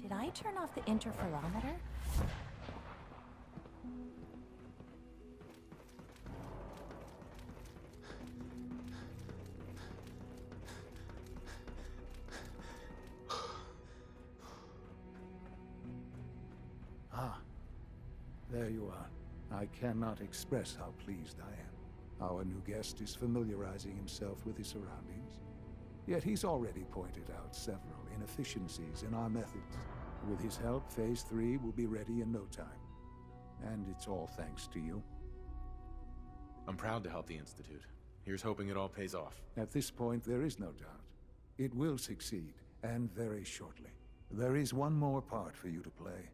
Did I turn off the interferometer? Ah, there you are. I cannot express how pleased I am. Our new guest is familiarizing himself with his surroundings. Yet he's already pointed out several inefficiencies in our methods. With his help, Phase 3 will be ready in no time. And it's all thanks to you. I'm proud to help the Institute. Here's hoping it all pays off. At this point, there is no doubt. It will succeed, and very shortly. There is one more part for you to play,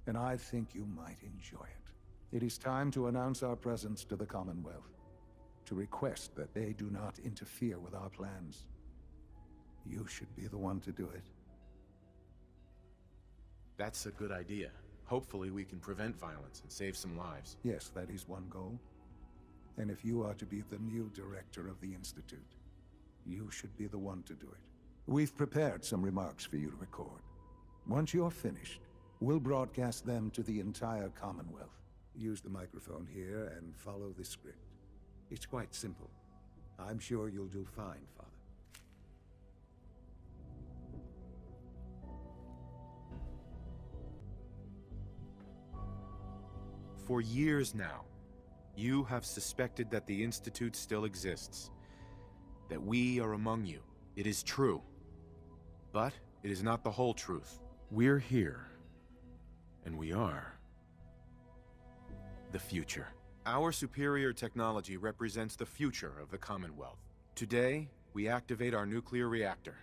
and I think you might enjoy it. It is time to announce our presence to the Commonwealth, to request that they do not interfere with our plans. You should be the one to do it. That's a good idea. Hopefully we can prevent violence and save some lives. Yes, that is one goal. And if you are to be the new director of the Institute, you should be the one to do it. We've prepared some remarks for you to record. Once you're finished, we'll broadcast them to the entire Commonwealth. Use the microphone here and follow the script. It's quite simple. I'm sure you'll do fine, Father. For years now, you have suspected that the Institute still exists. That we are among you. It is true. But it is not the whole truth. We're here. And we are the future. Our superior technology represents the future of the Commonwealth. Today, we activate our nuclear reactor,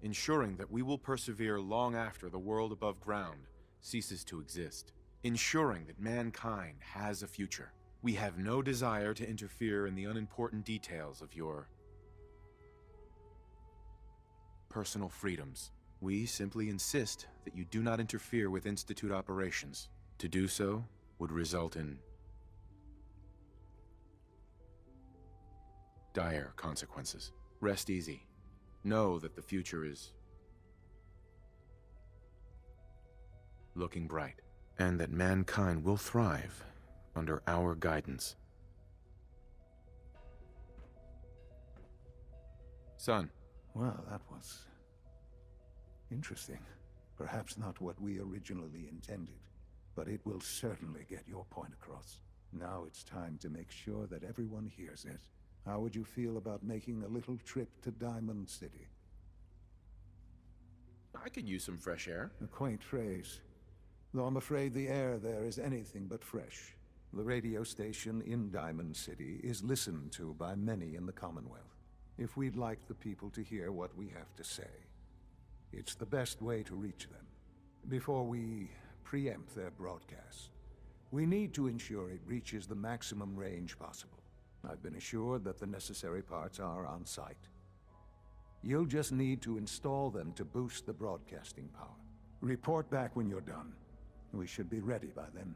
ensuring that we will persevere long after the world above ground ceases to exist. Ensuring that mankind has a future. We have no desire to interfere in the unimportant details of your personal freedoms. We simply insist that you do not interfere with Institute operations. To do so would result in dire consequences. Rest easy. Know that the future is looking bright, and that mankind will thrive under our guidance. Son. Well, that was interesting. Perhaps not what we originally intended, but it will certainly get your point across. Now it's time to make sure that everyone hears it. How would you feel about making a little trip to Diamond City? I could use some fresh air. A quaint phrase, though I'm afraid the air there is anything but fresh. The radio station in Diamond City is listened to by many in the Commonwealth. If we'd like the people to hear what we have to say, it's the best way to reach them. Before we preempt their broadcast, we need to ensure it reaches the maximum range possible. I've been assured that the necessary parts are on site. You'll just need to install them to boost the broadcasting power. Report back when you're done. We should be ready by then.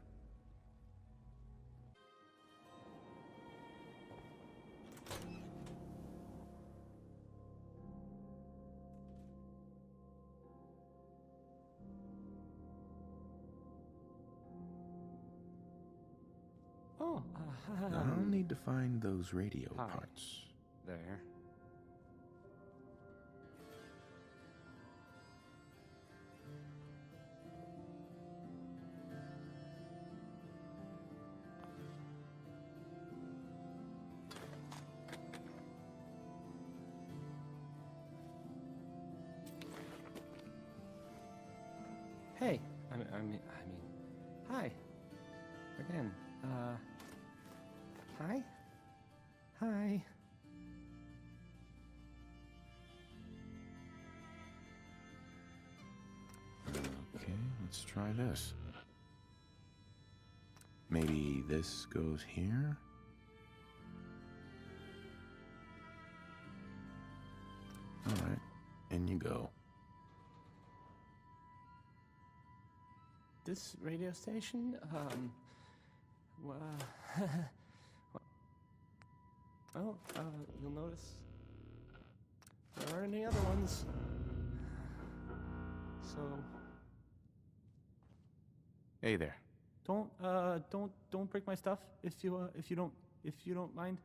I'll need to find those radio parts. There. Hey, I mean, hi. Again, hi? Hi. Okay, let's try this. Maybe this goes here? Alright, in you go. This radio station, Well, you'll notice there aren't any other ones. So Hey there. don't break my stuff if you don't mind.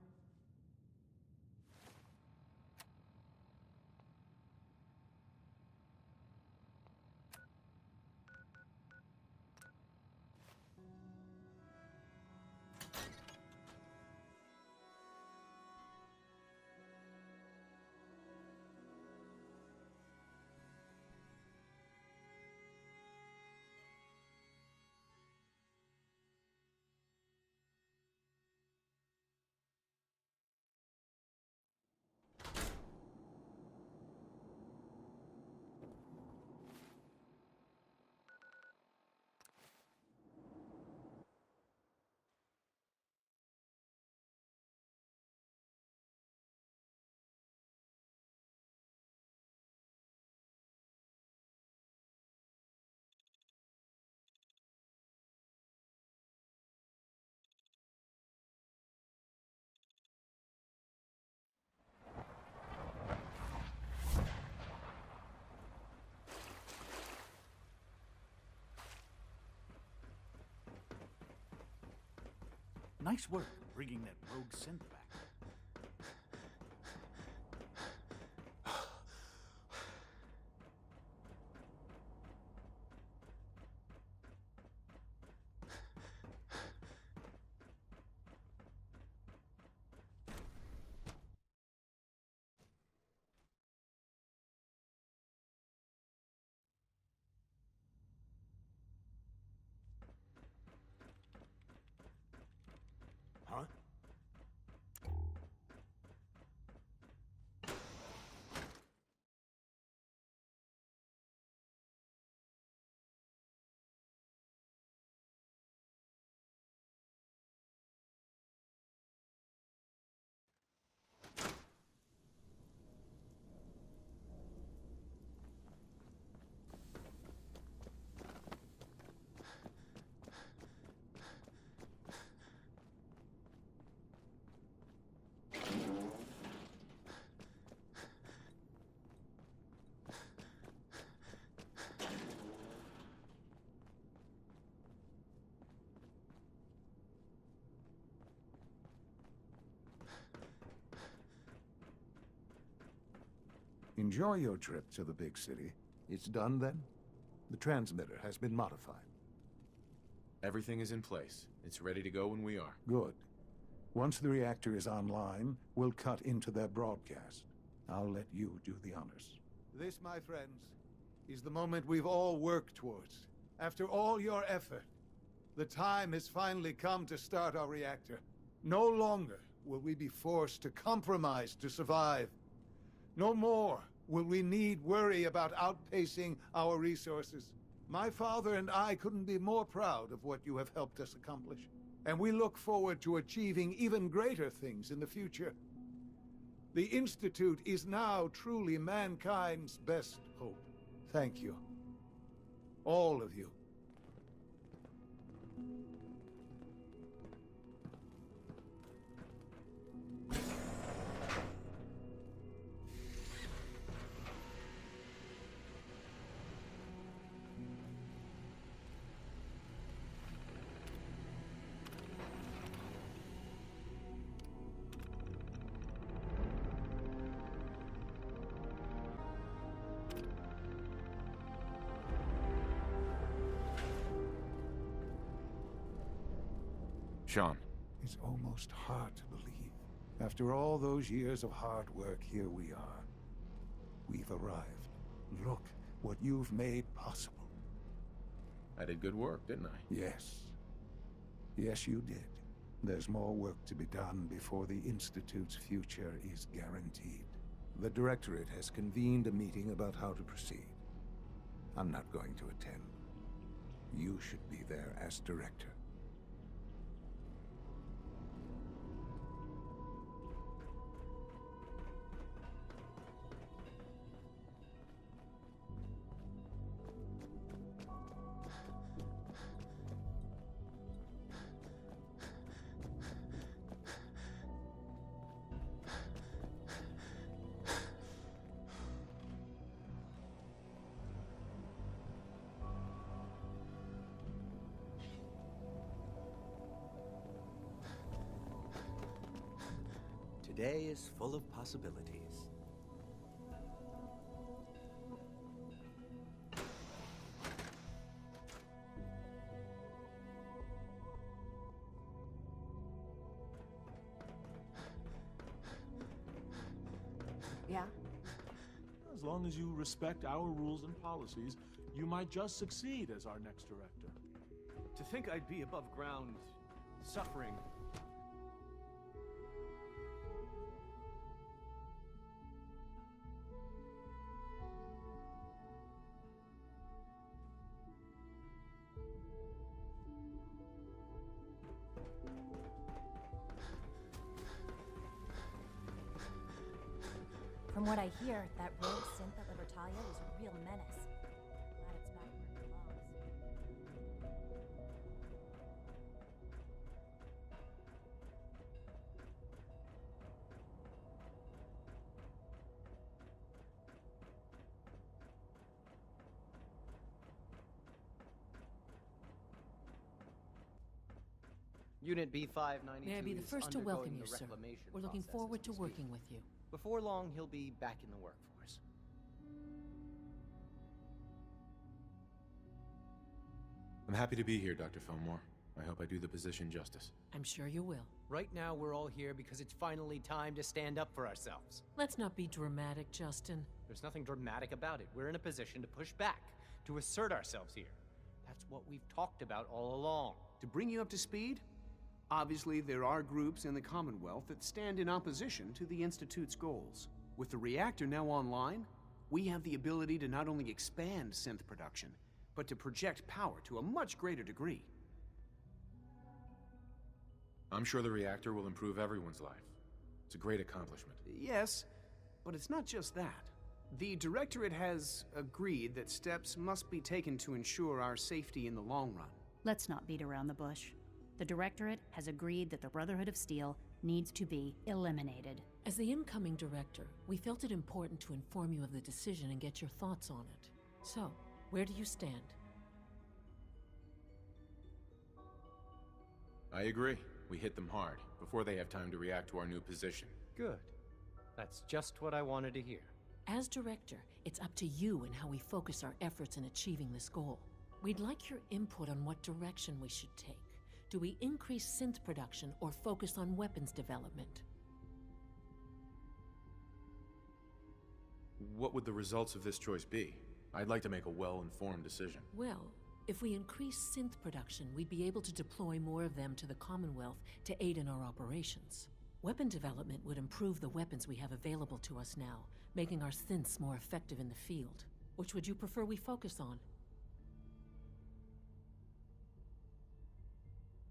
Nice work bringing that rogue synth back. Huh? Enjoy your trip to the big city. It's done then? The transmitter has been modified. Everything is in place. It's ready to go when we are. Good. Once the reactor is online, we'll cut into their broadcast. I'll let you do the honors. This, my friends, is the moment we've all worked towards. After all your effort, the time has finally come to start our reactor. No longer will we be forced to compromise to survive. No more will we need worry about outpacing our resources. My father and I couldn't be more proud of what you have helped us accomplish. And we look forward to achieving even greater things in the future. The Institute is now truly mankind's best hope. Thank you. All of you. Sean. It's almost hard to believe. After all those years of hard work, here we are. We've arrived. Look what you've made possible. I did good work, didn't I? Yes. Yes, you did. There's more work to be done before the Institute's future is guaranteed. The Directorate has convened a meeting about how to proceed. I'm not going to attend. You should be there as Director. day is full of possibilities. Yeah? As long as you respect our rules and policies, you might just succeed as our next director. To think I'd be above ground, suffering. From what I hear, that rogue synth at Libertalia was a real menace. Glad it's back where it belongs. Unit B592 May I be the is first to welcome undergoing you, the sir. reclamation We're looking process forward as to we speak. working with you. Before long, he'll be back in the workforce. I'm happy to be here, Dr. Fillmore. I hope I do the position justice. I'm sure you will. Right now, we're all here because it's finally time to stand up for ourselves. Let's not be dramatic, Justin. There's nothing dramatic about it. We're in a position to push back, to assert ourselves here. That's what we've talked about all along. To bring you up to speed, obviously there are groups in the Commonwealth that stand in opposition to the Institute's goals. With the reactor now online, we have the ability to not only expand synth production, but to project power to a much greater degree. I'm sure the reactor will improve everyone's life. It's a great accomplishment. Yes, but it's not just that. The Directorate has agreed that steps must be taken to ensure our safety in the long run. Let's not beat around the bush. The Directorate has agreed that the Brotherhood of Steel needs to be eliminated. As the incoming director, we felt it important to inform you of the decision and get your thoughts on it. So, where do you stand? I agree. We hit them hard, before they have time to react to our new position. Good. That's just what I wanted to hear. As director, it's up to you and how we focus our efforts in achieving this goal. We'd like your input on what direction we should take. Do we increase synth production or focus on weapons development? What would the results of this choice be? I'd like to make a well-informed decision. Well, if we increase synth production, we'd be able to deploy more of them to the Commonwealth to aid in our operations. Weapon development would improve the weapons we have available to us now, making our synths more effective in the field. Which would you prefer we focus on?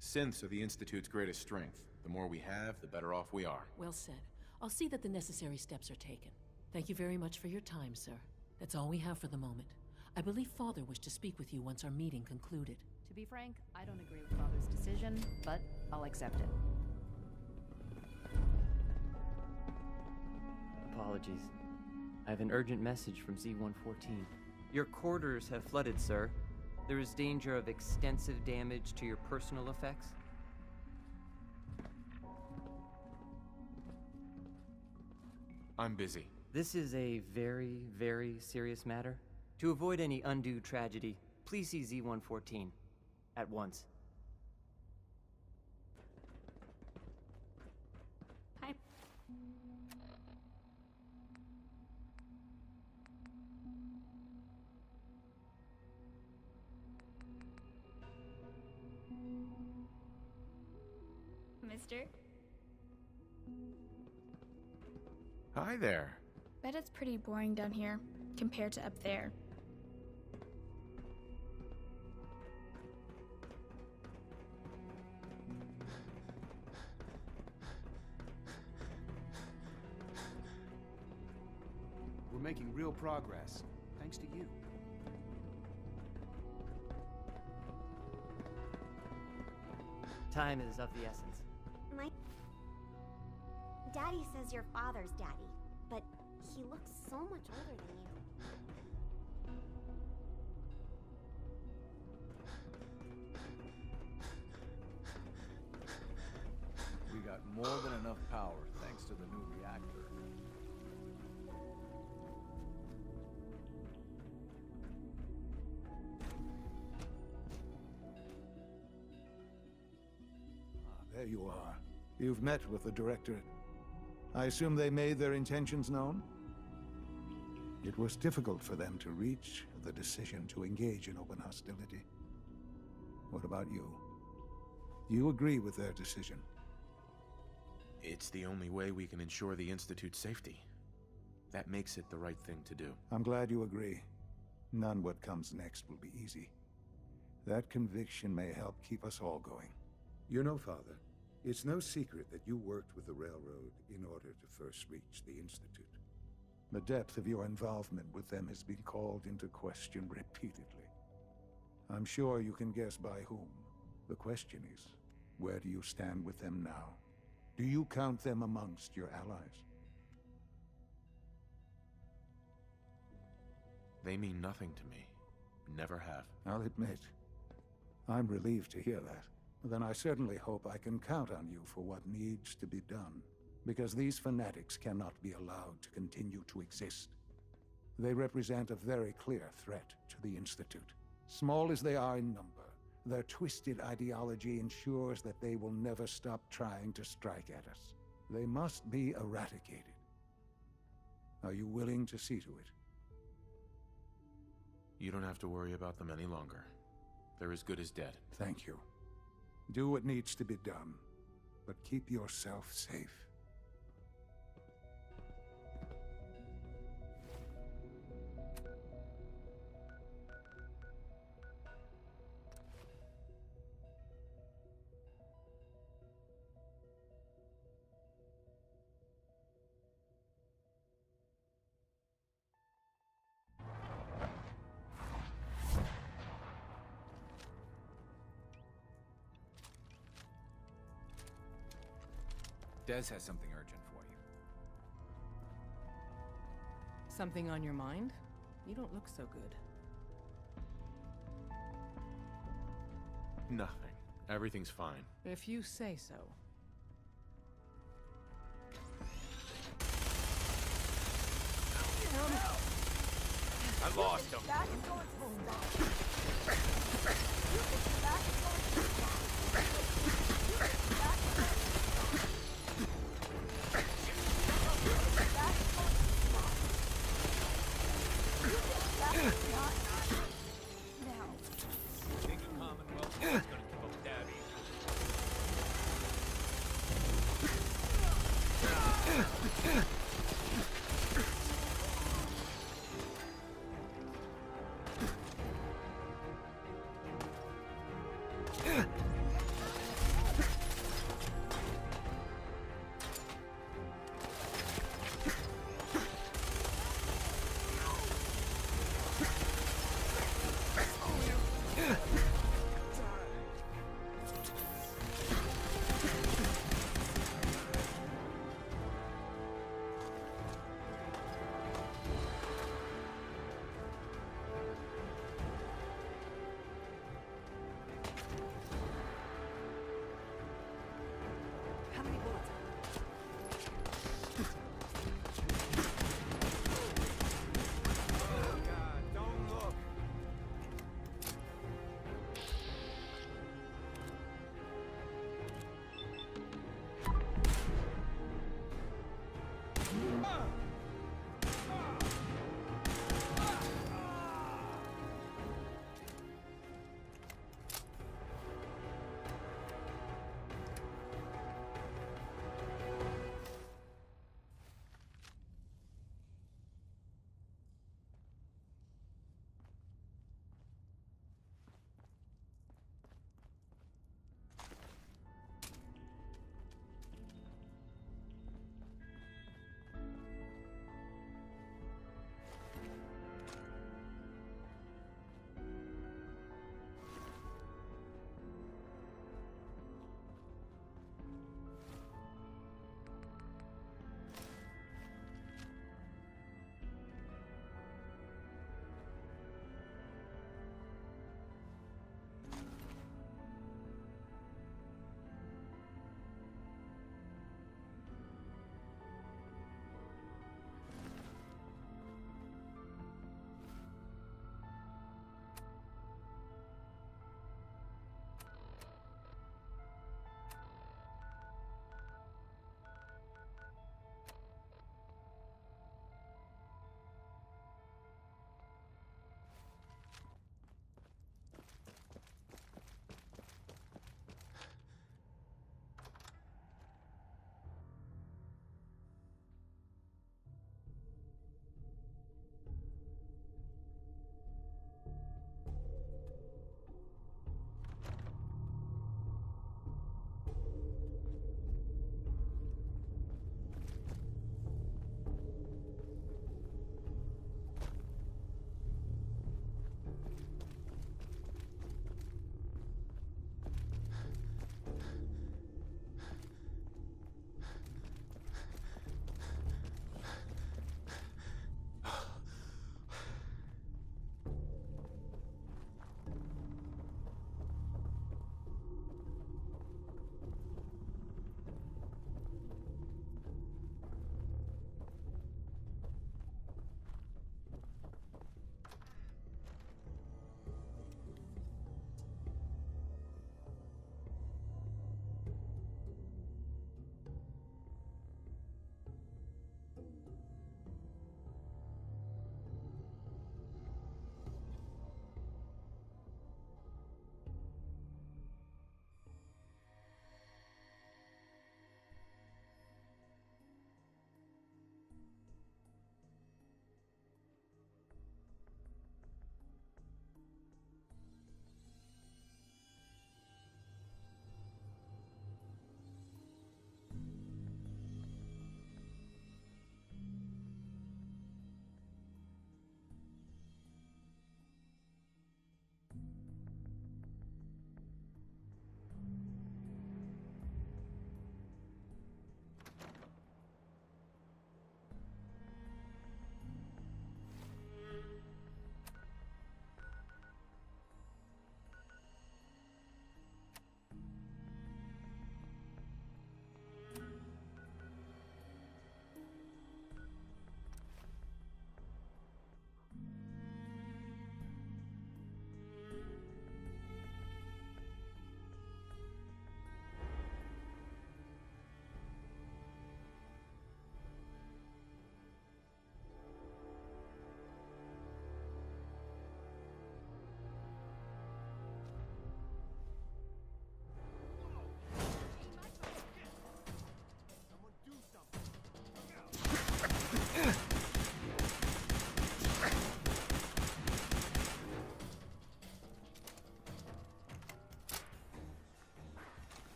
Synths are the Institute's greatest strength. The more we have, the better off we are. Well said. I'll see that the necessary steps are taken. Thank you very much for your time, sir. That's all we have for the moment. I believe Father wished to speak with you once our meeting concluded. To be frank, I don't agree with Father's decision, but I'll accept it. Apologies. I have an urgent message from Z-114. Your quarters have flooded, sir. There is danger of extensive damage to your personal effects. I'm busy. This is a very, very serious matter. To avoid any undue tragedy, please see Z-114 at once. Hi. Mister? Hi there. Bet it's pretty boring down here, compared to up there. We're making real progress, thanks to you. Time is of the essence. My Daddy says your father's daddy, but he looks so much older than you. We got more than enough power thanks to the new reactor. There you are. You've met with the Directorate. I assume they made their intentions known? It was difficult for them to reach the decision to engage in open hostility. What about you? You agree with their decision? It's the only way we can ensure the Institute's safety. That makes it the right thing to do. I'm glad you agree. None what comes next will be easy. That conviction may help keep us all going. You know, Father, it's no secret that you worked with the Railroad in order to first reach the Institute. The depth of your involvement with them has been called into question repeatedly. I'm sure you can guess by whom. The question is, where do you stand with them now? Do you count them amongst your allies? They mean nothing to me. Never have. I'll admit, I'm relieved to hear that. Then I certainly hope I can count on you for what needs to be done, because these fanatics cannot be allowed to continue to exist. They represent a very clear threat to the Institute. Small as they are in number, their twisted ideology ensures that they will never stop trying to strike at us. They must be eradicated. Are you willing to see to it? You don't have to worry about them any longer. They're as good as dead. Thank you. Do what needs to be done, but keep yourself safe. Des has something urgent for you. Something on your mind? You don't look so good. Nothing. Everything's fine. If you say so. I lost him.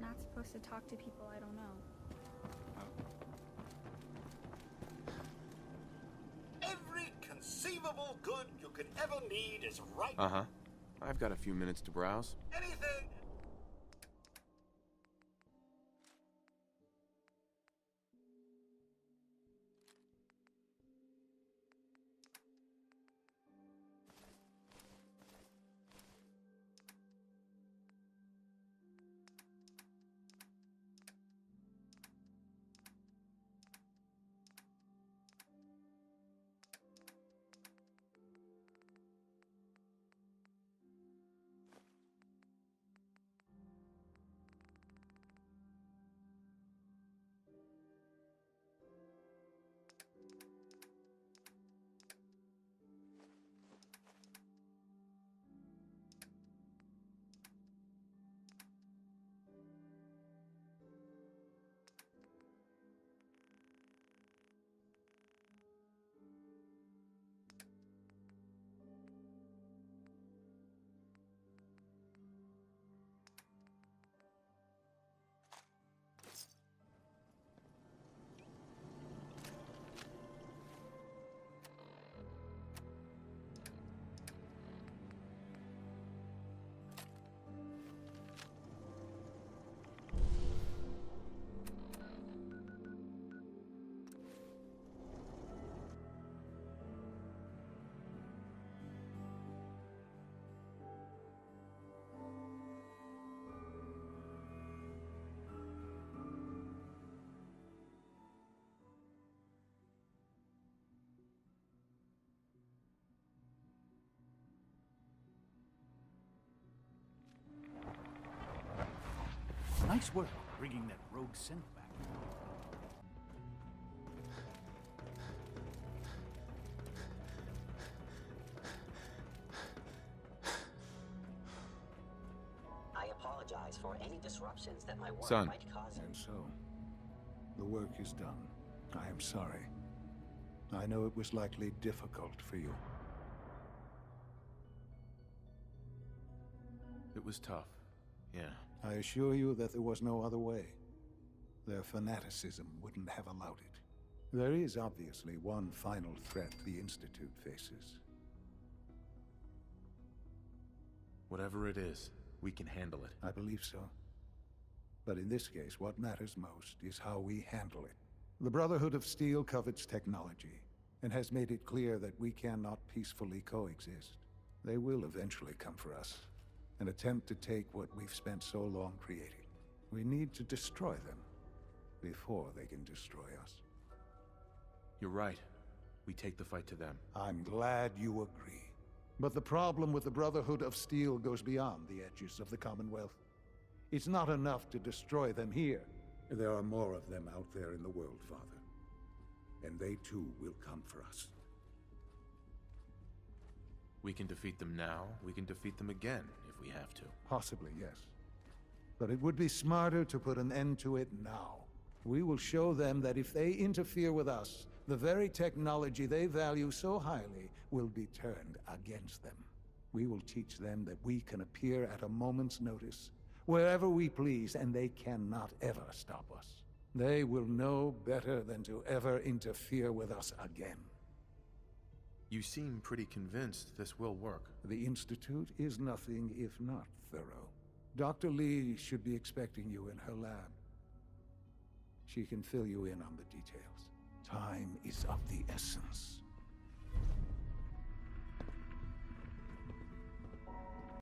not supposed to talk to people I don't know. Every conceivable good you could ever need is right. Uh-huh. I've got a few minutes to browse. Anything. Nice work bringing that rogue synth back. I apologize for any disruptions that my work Son. might cause. And so, the work is done. I am sorry. I know it was likely difficult for you. It was tough. Yeah. I assure you that there was no other way. Their fanaticism wouldn't have allowed it. There is obviously one final threat the Institute faces. Whatever it is, we can handle it. I believe so. But in this case, what matters most is how we handle it. The Brotherhood of Steel covets technology, and has made it clear that we cannot peacefully coexist. They will eventually come for us, and attempt to take what we've spent so long creating. We need to destroy them before they can destroy us. You're right. We take the fight to them. I'm glad you agree. But the problem with the Brotherhood of Steel goes beyond the edges of the Commonwealth. It's not enough to destroy them here. There are more of them out there in the world, Father. And they too will come for us. We can defeat them now, we can defeat them again, if we have to. Possibly, yes. But it would be smarter to put an end to it now. We will show them that if they interfere with us, the very technology they value so highly will be turned against them. We will teach them that we can appear at a moment's notice, wherever we please, and they cannot ever stop us. They will know better than to ever interfere with us again. You seem pretty convinced this will work. The Institute is nothing if not thorough. Dr. Lee should be expecting you in her lab. She can fill you in on the details. Time is of the essence.